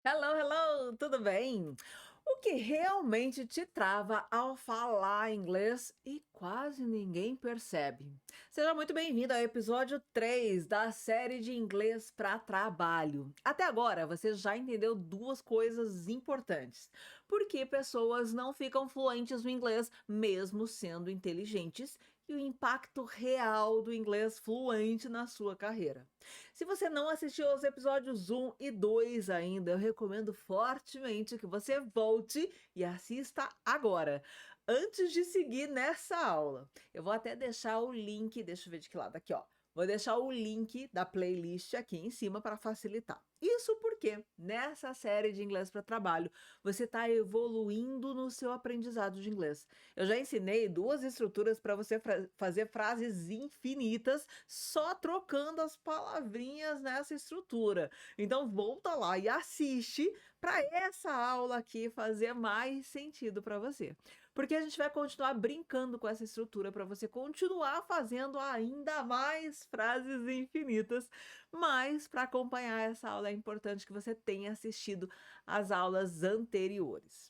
Hello, hello, tudo bem? O que realmente te trava ao falar inglês e quase ninguém percebe? Seja muito bem-vindo ao episódio 3 da série de inglês para trabalho. Até agora, você já entendeu duas coisas importantes. Por que pessoas não ficam fluentes no inglês, mesmo sendo inteligentes, e o impacto real do inglês fluente na sua carreira. Se você não assistiu aos episódios 1 e 2 ainda, eu recomendo fortemente que você volte e assista agora, antes de seguir nessa aula. Eu vou até deixar o link, deixa eu ver de que lado aqui, ó. Vou deixar o link da playlist aqui em cima para facilitar. Isso porque nessa série de inglês para trabalho, você está evoluindo no seu aprendizado de inglês. Eu já ensinei duas estruturas para você fazer frases infinitas só trocando as palavrinhas nessa estrutura. Então volta lá e assiste para essa aula aqui fazer mais sentido para você. Porque a gente vai continuar brincando com essa estrutura para você continuar fazendo ainda mais frases infinitas, mas para acompanhar essa aula é importante que você tenha assistido às aulas anteriores.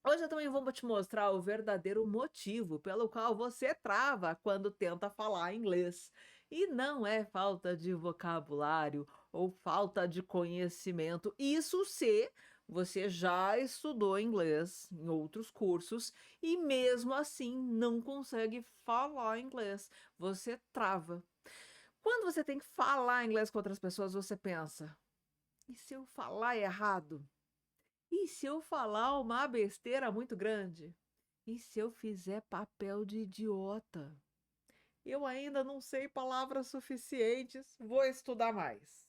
Hoje eu também vou te mostrar o verdadeiro motivo pelo qual você trava quando tenta falar inglês. E não é falta de vocabulário ou falta de conhecimento. Isso se você já estudou inglês em outros cursos e mesmo assim não consegue falar inglês. Você trava. Quando você tem que falar inglês com outras pessoas, você pensa: e se eu falar errado? E se eu falar uma besteira muito grande? E se eu fizer papel de idiota? Eu ainda não sei palavras suficientes, vou estudar mais.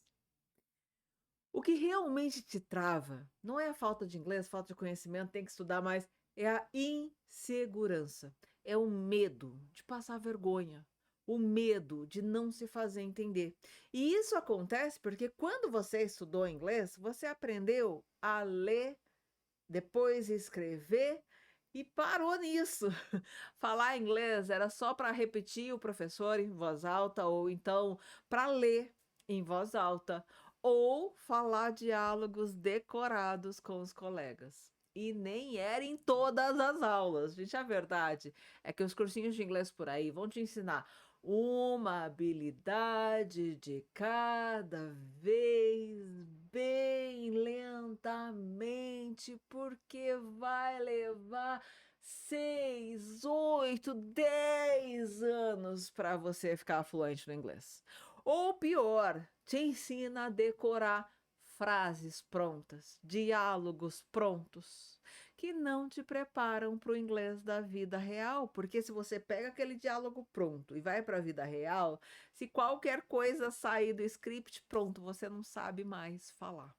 O que realmente te trava não é a falta de inglês, falta de conhecimento, tem que estudar mais, é a insegurança, é o medo de passar vergonha, o medo de não se fazer entender. E isso acontece porque quando você estudou inglês, você aprendeu a ler, depois escrever e parou nisso. Falar inglês era só para repetir o professor em voz alta ou então para ler em voz alta ou falar diálogos decorados com os colegas. E nem era em todas as aulas. Gente, a verdade é que os cursinhos de inglês por aí vão te ensinar uma habilidade de cada vez, bem lentamente, porque vai levar 6, 8, 10 anos para você ficar fluente no inglês. Ou pior, te ensina a decorar frases prontas, diálogos prontos, que não te preparam para o inglês da vida real, porque se você pega aquele diálogo pronto e vai para a vida real, se qualquer coisa sair do script, pronto, você não sabe mais falar.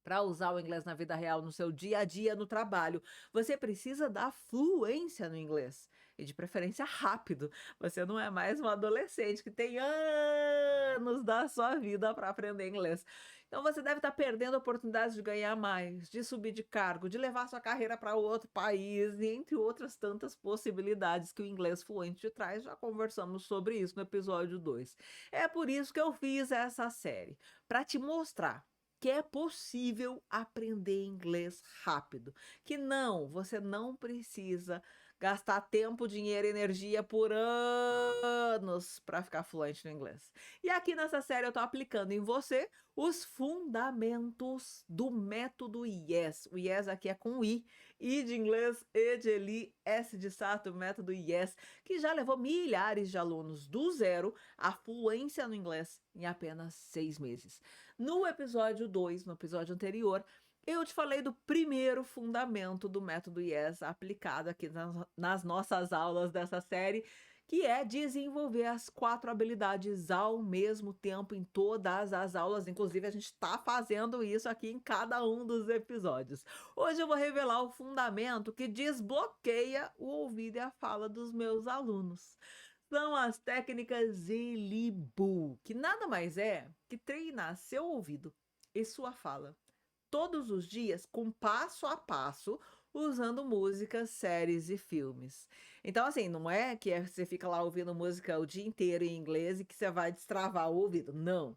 Para usar o inglês na vida real, no seu dia a dia, no trabalho, você precisa da fluência no inglês e de preferência rápido. Você não é mais um adolescente que tem anos da sua vida para aprender inglês. Então você deve estar perdendo oportunidades de ganhar mais, de subir de cargo, de levar sua carreira para outro país, e entre outras tantas possibilidades que o inglês fluente te traz. Já conversamos sobre isso no episódio 2. É por isso que eu fiz essa série, para te mostrar que é possível aprender inglês rápido, que não, você não precisa gastar tempo, dinheiro e energia por anos para ficar fluente no inglês. E aqui nessa série eu estou aplicando em você os fundamentos do método YES. O YES aqui é com I de inglês, E de Eli, S de sato, método YES, que já levou milhares de alunos do zero à fluência no inglês em apenas 6 meses. No episódio 2, no episódio anterior, eu te falei do primeiro fundamento do método YES aplicado aqui nas nossas aulas dessa série, que é desenvolver as 4 habilidades ao mesmo tempo em todas as aulas. Inclusive, a gente está fazendo isso aqui em cada um dos episódios. Hoje eu vou revelar o fundamento que desbloqueia o ouvido e a fala dos meus alunos. São as técnicas Elibu, que nada mais é que treinar seu ouvido e sua fala todos os dias com passo a passo, usando músicas, séries e filmes. Então, assim, não é que você fica lá ouvindo música o dia inteiro em inglês e que você vai destravar o ouvido. Não.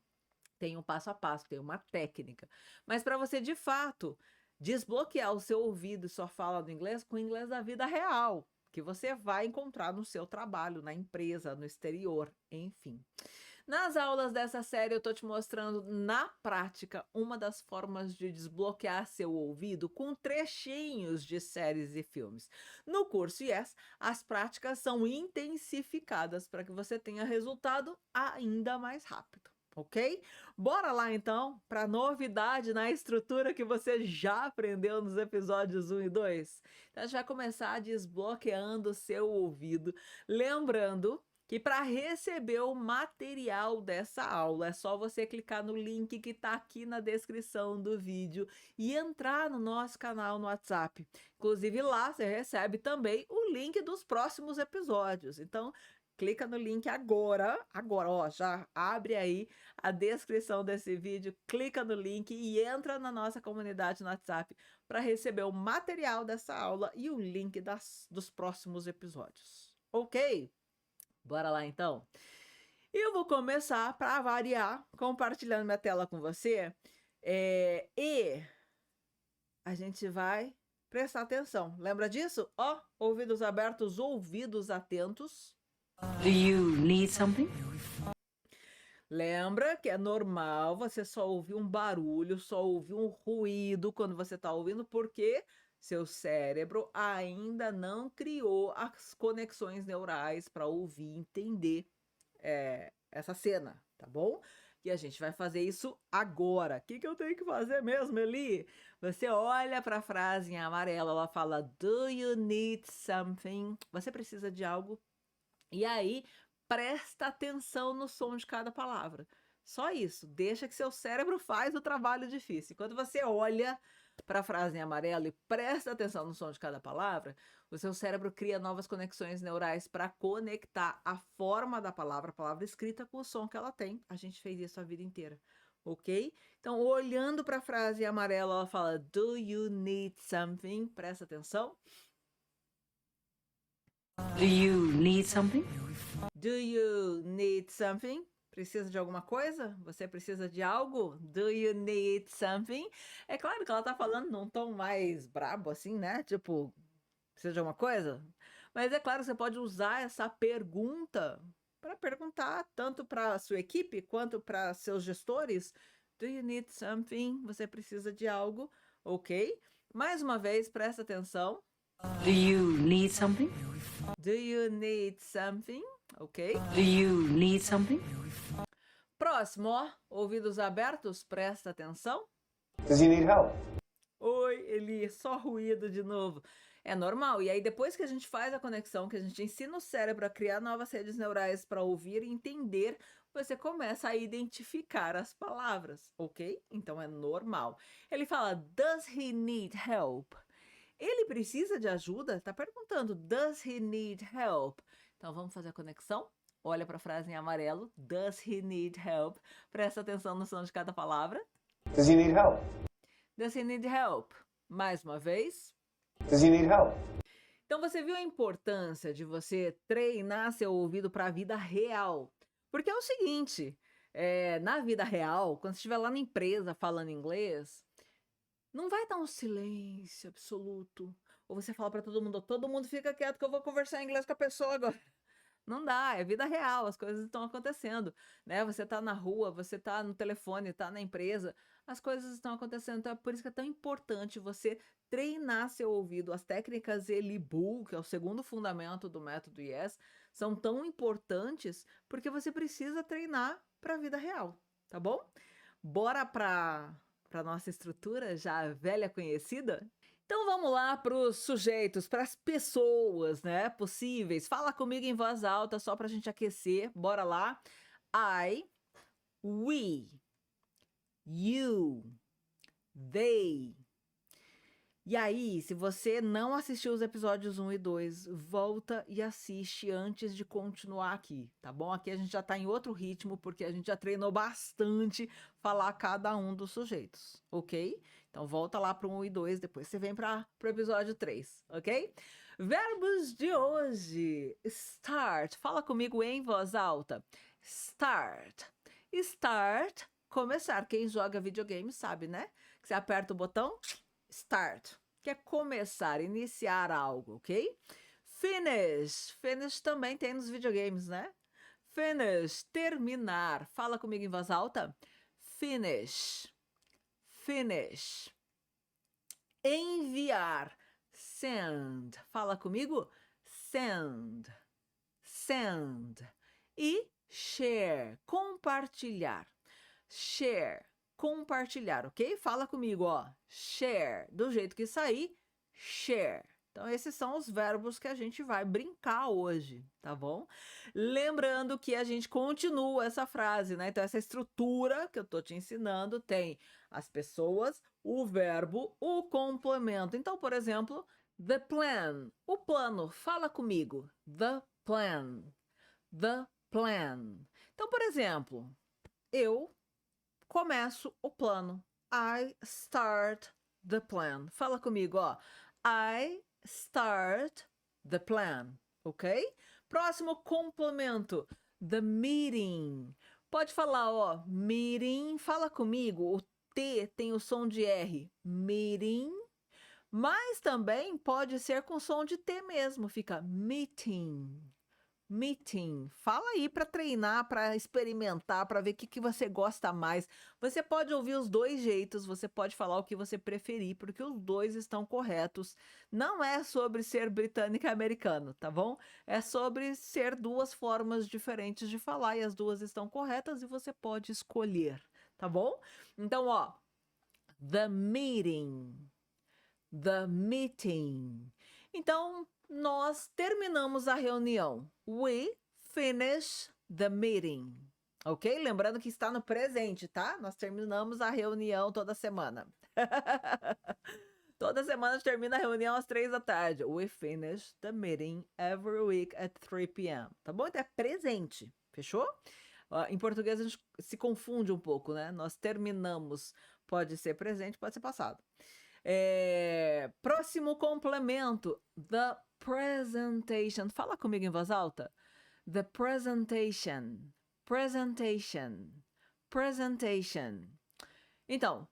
Tem um passo a passo, tem uma técnica. Mas para você, de fato, desbloquear o seu ouvido e sua fala do inglês com o inglês da vida real, que você vai encontrar no seu trabalho, na empresa, no exterior, enfim. Nas aulas dessa série, eu tô te mostrando na prática uma das formas de desbloquear seu ouvido com trechinhos de séries e filmes. No curso Yes, as práticas são intensificadas para que você tenha resultado ainda mais rápido. Ok? Bora lá então para a novidade na estrutura que você já aprendeu nos episódios 1 e 2. Então a gente vai começar desbloqueando o seu ouvido, lembrando que para receber o material dessa aula é só você clicar no link que está aqui na descrição do vídeo e entrar no nosso canal no WhatsApp. Inclusive lá você recebe também o link dos próximos episódios. Então clica no link agora, ó, já abre aí a descrição desse vídeo, clica no link e entra na nossa comunidade no WhatsApp para receber o material dessa aula e o link dos próximos episódios. Ok? Bora lá então? Eu vou começar, para variar, compartilhando minha tela com você. E a gente vai prestar atenção. Lembra disso? Ó, ouvidos abertos, ouvidos atentos. Do you need something? Lembra que é normal você só ouvir um barulho, só ouvir um ruído quando você está ouvindo, porque seu cérebro ainda não criou as conexões neurais para ouvir e entender essa cena, tá bom? E a gente vai fazer isso agora. O que eu tenho que fazer mesmo, Eli? Você olha para a frase em amarelo, ela fala, do you need something? Você precisa de algo? E aí, presta atenção no som de cada palavra. Só isso, deixa que seu cérebro faz o trabalho difícil. Quando você olha para a frase em amarelo e presta atenção no som de cada palavra, o seu cérebro cria novas conexões neurais para conectar a forma da palavra, a palavra escrita, com o som que ela tem. A gente fez isso a vida inteira, ok? Então, olhando para a frase em amarelo, ela fala, do you need something? Presta atenção. Do you need something? Do you need something? Precisa de alguma coisa? Você precisa de algo? Do you need something? É claro que ela tá falando num tom mais brabo, assim, né? Tipo, precisa de alguma coisa? Mas é claro que você pode usar essa pergunta para perguntar tanto para sua equipe quanto para seus gestores. Do you need something? Você precisa de algo? Ok? Mais uma vez, presta atenção. Do you need something? Do you need something? Ok? Do you need something? Próximo, ó, ouvidos abertos, presta atenção. Does he need help? Oi, Eli, só ruído de novo. É normal. E aí, depois que a gente faz a conexão, que a gente ensina o cérebro a criar novas redes neurais para ouvir e entender, você começa a identificar as palavras, ok? Então é normal. Ele fala, does he need help? Ele precisa de ajuda? Tá perguntando, does he need help? Então vamos fazer a conexão? Olha para a frase em amarelo, does he need help? Presta atenção no som de cada palavra. Does he need help? Does he need help? Mais uma vez. Does he need help? Então você viu a importância de você treinar seu ouvido para a vida real. Porque é o seguinte, na vida real, quando você estiver lá na empresa falando inglês, não vai estar um silêncio absoluto. Ou você fala para todo mundo fica quieto que eu vou conversar em inglês com a pessoa agora. Não dá, é vida real, as coisas estão acontecendo, né? Você tá na rua, você tá no telefone, tá na empresa, as coisas estão acontecendo. Então é por isso que é tão importante você treinar seu ouvido. As técnicas Elibu, que é o segundo fundamento do método Yes, são tão importantes porque você precisa treinar para a vida real, tá bom? Bora para nossa estrutura já velha conhecida? Então vamos lá para os sujeitos, para as pessoas, né, possíveis. Fala comigo em voz alta só para a gente aquecer. Bora lá. I, we, you, they. E aí, se você não assistiu os episódios 1 e 2, volta e assiste antes de continuar aqui, tá bom? Aqui a gente já tá em outro ritmo, porque a gente já treinou bastante falar cada um dos sujeitos, ok? Então volta lá para o 1 e 2, depois você vem para o episódio 3, ok? Verbos de hoje. Start. Fala comigo em voz alta. Start. Start começar. Quem joga videogame sabe, né? Que você aperta o botão start, que é começar, iniciar algo, ok? Finish. Finish também tem nos videogames, né? Finish, terminar. Fala comigo em voz alta. Finish. Finish. Enviar. Send. Fala comigo. Send. Send. E share. Compartilhar. Share. Compartilhar, ok? Fala comigo, ó. Share. Do jeito que sair, share. Então, esses são os verbos que a gente vai brincar hoje, tá bom? Lembrando que a gente continua essa frase, né? Então, essa estrutura que eu tô te ensinando tem as pessoas, o verbo, o complemento. Então, por exemplo, the plan, o plano. Fala comigo. The plan. The plan. Então, por exemplo, eu começo o plano. I start the plan. Fala comigo, ó. I start the plan, ok? Próximo complemento. The meeting. Pode falar, ó. Meeting. Fala comigo. O T tem o som de R. Meeting. Mas também pode ser com som de T mesmo. Fica meeting. Meeting. Fala aí para treinar, para experimentar, para ver o que você gosta mais. Você pode ouvir os dois jeitos, você pode falar o que você preferir, porque os dois estão corretos. Não é sobre ser britânico e americano, tá bom? É sobre ser duas formas diferentes de falar e as duas estão corretas e você pode escolher, tá bom? Então, ó, the meeting. The meeting. Então, nós terminamos a reunião. We finish the meeting. Ok? Lembrando que está no presente, tá? Nós terminamos a reunião toda semana. Toda semana a gente termina a reunião às 3 da tarde. We finish the meeting every week at 3 p.m. Tá bom? Então é presente. Fechou? Em português a gente se confunde um pouco, né? Nós terminamos. Pode ser presente, pode ser passado. Próximo complemento. The presentation. Fala comigo em voz alta. The presentation. Presentation. Presentation. Então,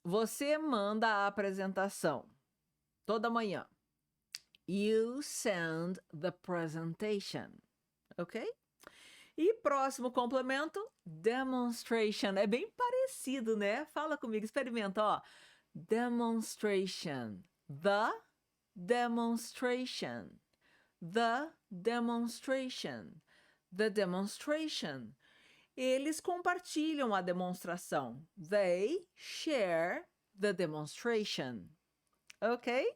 você manda a apresentação toda manhã. You send the presentation. Ok? E próximo complemento, demonstration. É bem parecido, né? Fala comigo, experimenta, ó. Demonstration. The demonstration. The demonstration. The demonstration. Eles compartilham a demonstração. They share the demonstration. Ok?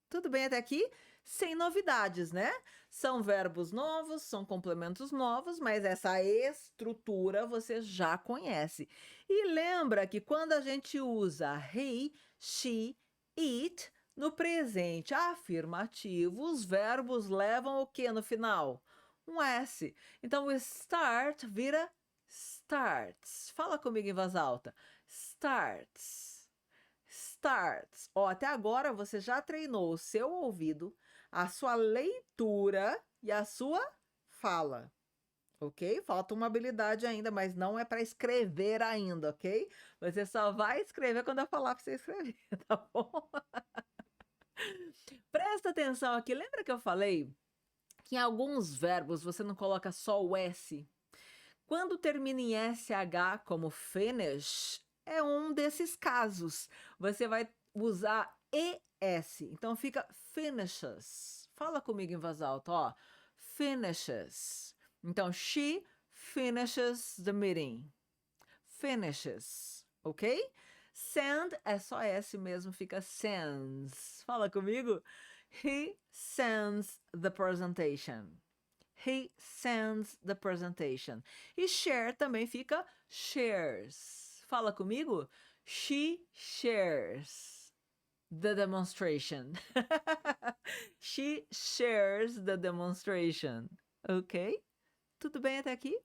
Tudo bem até aqui? Sem novidades, né? São verbos novos, são complementos novos, mas essa estrutura você já conhece. E lembra que quando a gente usa he, she, it, no presente afirmativo, os verbos levam o que no final? Um S. Então, o start vira starts. Fala comigo em voz alta. Starts. Starts. Ó, até agora você já treinou o seu ouvido, a sua leitura e a sua fala, ok? Falta uma habilidade ainda, mas não é para escrever ainda, ok? Você só vai escrever quando eu falar para você escrever, tá bom? Presta atenção aqui, lembra que eu falei que em alguns verbos você não coloca só o S? Quando termina em SH, como finish, é um desses casos. Você vai usar ES. Então fica finishes. Fala comigo em voz alta, ó. Finishes. Então, she finishes the meeting. Finishes. Ok? Send é só S mesmo, fica sends. Fala comigo. He sends the presentation. He sends the presentation. E share também fica shares. Fala comigo. She shares the demonstration. She shares the demonstration. Ok? Tudo bem até aqui?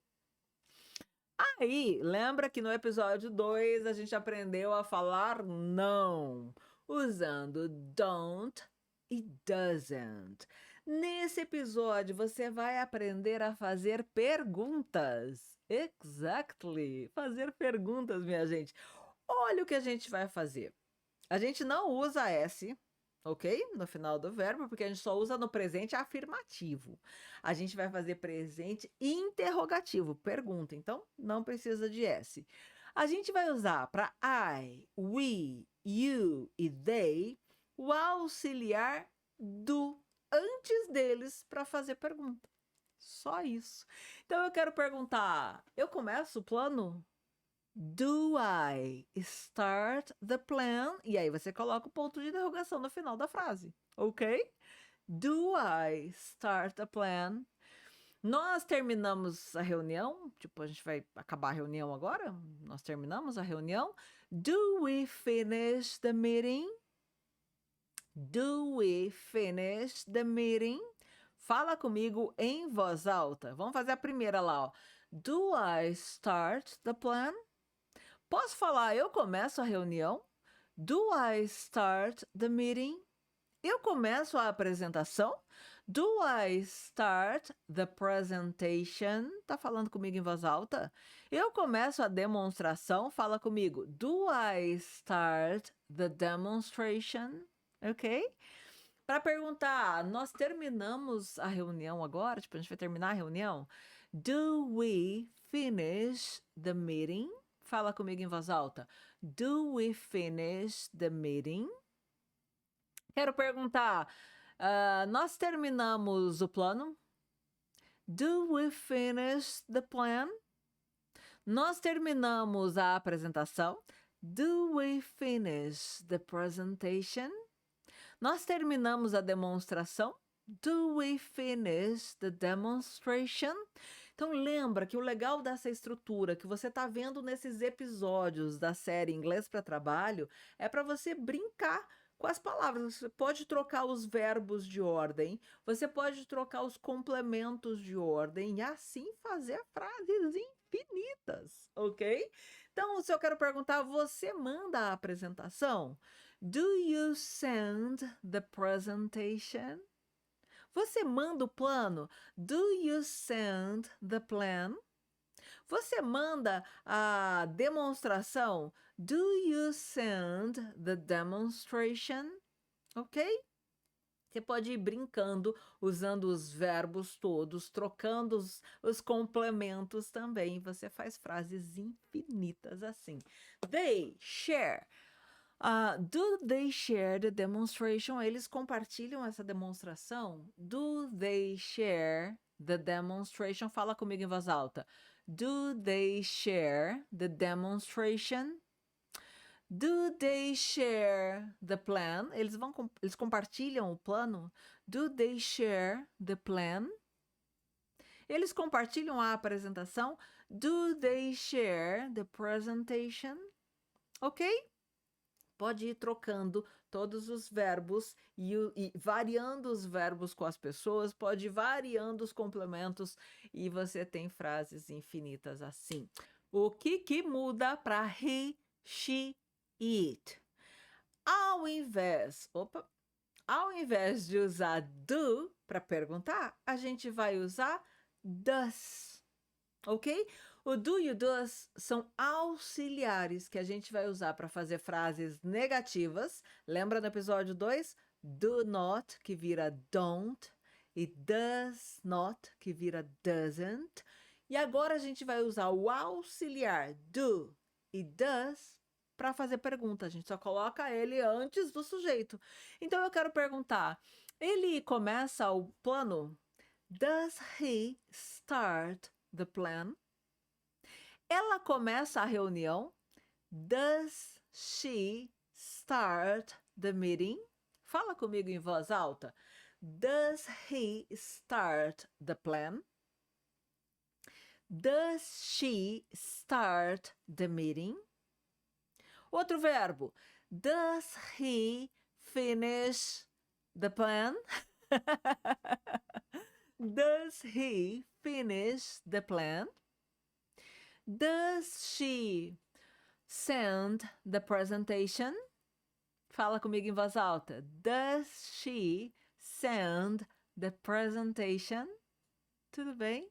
Aí, lembra que no episódio 2 a gente aprendeu a falar não, usando don't e doesn't. Nesse episódio, você vai aprender a fazer perguntas. Exactly. Fazer perguntas, minha gente. Olha o que a gente vai fazer. A gente não usa S, ok? No final do verbo, porque a gente só usa no presente afirmativo. A gente vai fazer presente interrogativo, pergunta. Então, não precisa de S. A gente vai usar para I, we, you e they o auxiliar do antes deles para fazer pergunta. Só isso. Então eu quero perguntar, eu começo o plano? Do I start the plan? E aí você coloca o ponto de interrogação no final da frase, ok? Do I start the plan? Nós terminamos a reunião, tipo, a gente vai acabar a reunião agora? Nós terminamos a reunião. Do we finish the meeting? Do we finish the meeting? Fala comigo em voz alta. Vamos fazer a primeira lá, ó. Do I start the plan? Posso falar, eu começo a reunião? Do I start the meeting? Eu começo a apresentação? Do I start the presentation? Tá falando comigo em voz alta? Eu começo a demonstração? Fala comigo. Do I start the demonstration? Ok? Para perguntar, nós terminamos a reunião agora? Tipo, a gente vai terminar a reunião? Do we finish the meeting? Fala comigo em voz alta. Do we finish the meeting? Quero perguntar, nós terminamos o plano? Do we finish the plan? Nós terminamos a apresentação? Do we finish the presentation? Nós terminamos a demonstração? Do we finish the demonstration? Então lembra que o legal dessa estrutura que você está vendo nesses episódios da série Inglês para Trabalho é para você brincar com as palavras. Você pode trocar os verbos de ordem, você pode trocar os complementos de ordem e assim fazer frases infinitas, ok? Então, se eu quero perguntar, você manda a apresentação? Do you send the presentation? Você manda o plano? Do you send the plan? Você manda a demonstração? Do you send the demonstration? Ok? Você pode ir brincando, usando os verbos todos, trocando os complementos também. Você faz frases infinitas assim. They share. Do they share the demonstration? Eles compartilham essa demonstração? Do they share the demonstration? Fala comigo em voz alta. Do they share the demonstration? Do they share the plan? Eles compartilham o plano? Do they share the plan? Eles compartilham a apresentação? Do they share the presentation? Ok? Pode ir trocando todos os verbos e variando os verbos com as pessoas, pode ir variando os complementos e você tem frases infinitas assim. O que muda para he, she, it? Ao invés de usar do para perguntar, a gente vai usar does, ok? O do e o does são auxiliares que a gente vai usar para fazer frases negativas. Lembra no episódio 2? Do not, que vira don't, e does not, que vira doesn't. E agora a gente vai usar o auxiliar do e does para fazer pergunta. A gente só coloca ele antes do sujeito. Então eu quero perguntar, ele começa o plano? Does he start the plan? Ela começa a reunião? Does she start the meeting? Fala comigo em voz alta. Does he start the plan? Does she start the meeting? Outro verbo. Does he finish the plan? Does he finish the plan? Does she send the presentation? Fala comigo em voz alta. Does she send the presentation? Tudo bem?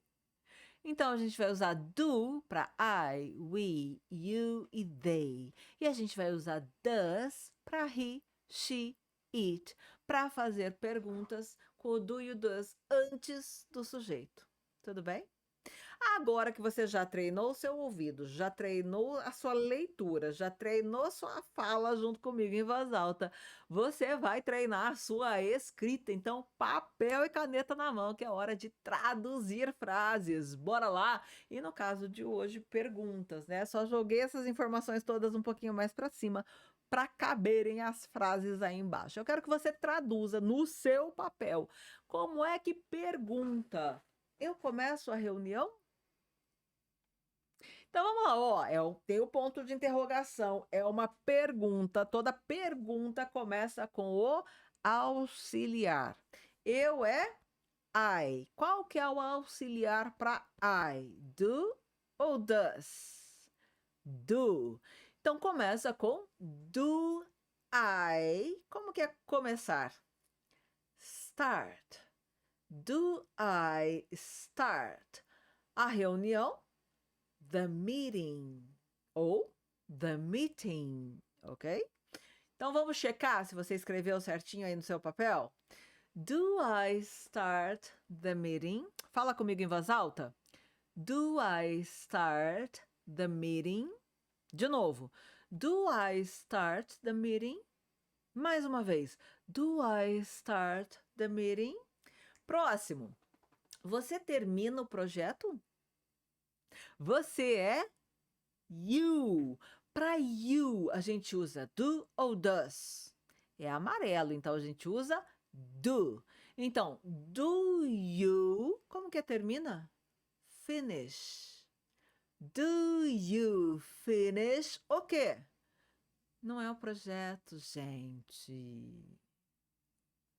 Então, a gente vai usar do para I, we, you e they. E a gente vai usar does para he, she, it, para fazer perguntas com o do e o does antes do sujeito. Tudo bem? Agora que você já treinou o seu ouvido, já treinou a sua leitura, já treinou sua fala junto comigo em voz alta, você vai treinar a sua escrita. Então, papel e caneta na mão, que é hora de traduzir frases. Bora lá? E no caso de hoje, perguntas, né? Só joguei essas informações todas um pouquinho mais para cima para caberem as frases aí embaixo. Eu quero que você traduza no seu papel. Como é que pergunta? Eu começo a reunião? Então vamos lá, ó, tem o ponto de interrogação, é uma pergunta, toda pergunta começa com o auxiliar. Eu é I. Qual que é o auxiliar para I? Do ou does? Do. Então começa com do I. Como que é começar? Start. Do I start a reunião? The meeting ou the meeting, ok? Então vamos checar se você escreveu certinho aí no seu papel. Do I start the meeting? Fala comigo em voz alta. Do I start the meeting? De novo. Do I start the meeting? Mais uma vez. Do I start the meeting? Próximo. Você termina o projeto? Você é you. Para you, a gente usa do ou does. É amarelo, então a gente usa do. Então, do you, como que termina? Finish. Do you finish o quê? Não é o projeto, gente.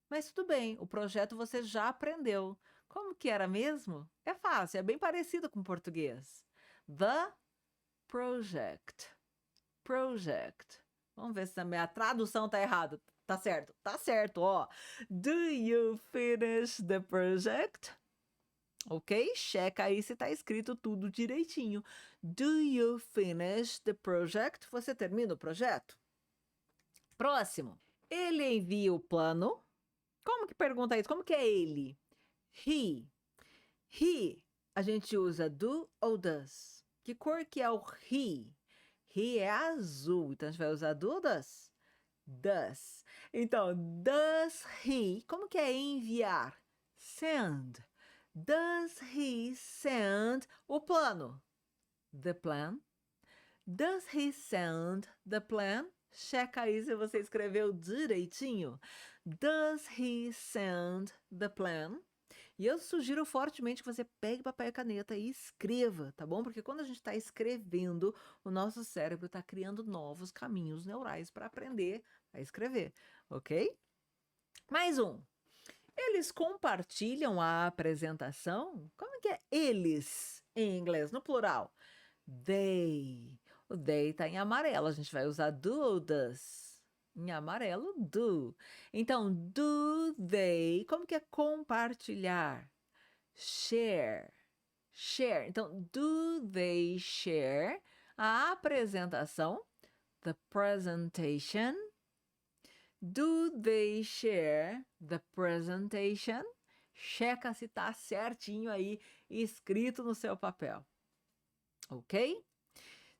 Mas tudo bem, o projeto você já aprendeu. Como que era mesmo? É fácil, é bem parecido com o português. The project. Project. Vamos ver se também a tradução tá errada. Tá certo? Tá certo, ó. Do you finish the project? Ok? Checa aí se tá escrito tudo direitinho. Do you finish the project? Você termina o projeto? Próximo. Ele envia o plano. Como que pergunta isso? Como que é ele? He. He, a gente usa do ou does. Que cor que é o he? He é azul, então a gente vai usar do ou does? Does. Então, does he, como que é enviar? Send. Does he send o plano? The plan. Does he send the plan? Checa aí se você escreveu direitinho. Does he send the plan? E eu sugiro fortemente que você pegue papel e caneta e escreva, tá bom? Porque quando a gente está escrevendo, o nosso cérebro está criando novos caminhos neurais para aprender a escrever, ok? Mais um. Eles compartilham a apresentação? Como que é eles em inglês, no plural? They. O they está em amarelo, a gente vai usar do ou does? Em amarelo, do. Então, do they, como que é compartilhar? Share. Share. Então, do they share a apresentação? The presentation. Do they share the presentation? Checa se tá certinho aí, escrito no seu papel. Ok?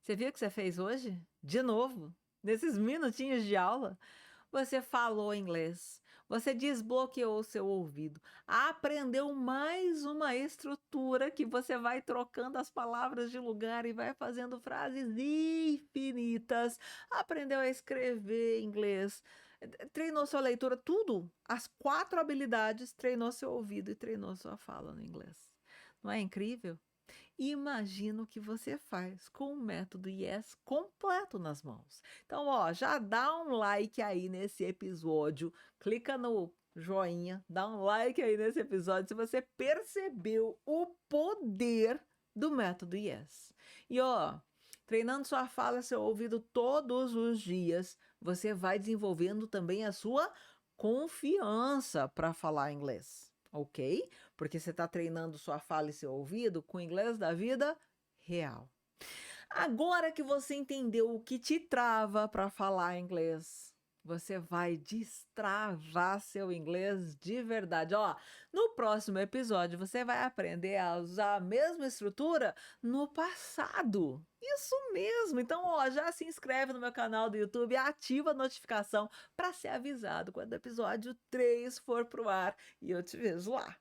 Você viu o que você fez hoje? De novo, nesses minutinhos de aula, você falou inglês, você desbloqueou o seu ouvido, aprendeu mais uma estrutura que você vai trocando as palavras de lugar e vai fazendo frases infinitas, aprendeu a escrever inglês, treinou sua leitura, tudo, as 4 habilidades, treinou seu ouvido e treinou sua fala no inglês. Não é incrível? Imagina o que você faz com o método Yes completo nas mãos. Então, ó, já dá um like aí nesse episódio, clica no joinha, dá um like aí nesse episódio se você percebeu o poder do método Yes. E ó, treinando sua fala, seu ouvido todos os dias, você vai desenvolvendo também a sua confiança para falar inglês. ok? Porque você está treinando sua fala e seu ouvido com o inglês da vida real. Agora que você entendeu o que te trava para falar inglês, você vai destravar seu inglês de verdade. Ó, no próximo episódio você vai aprender a usar a mesma estrutura no passado. Isso mesmo. Então, ó, já se inscreve no meu canal do YouTube e ativa a notificação para ser avisado quando o episódio 3 for pro ar e eu te vejo lá.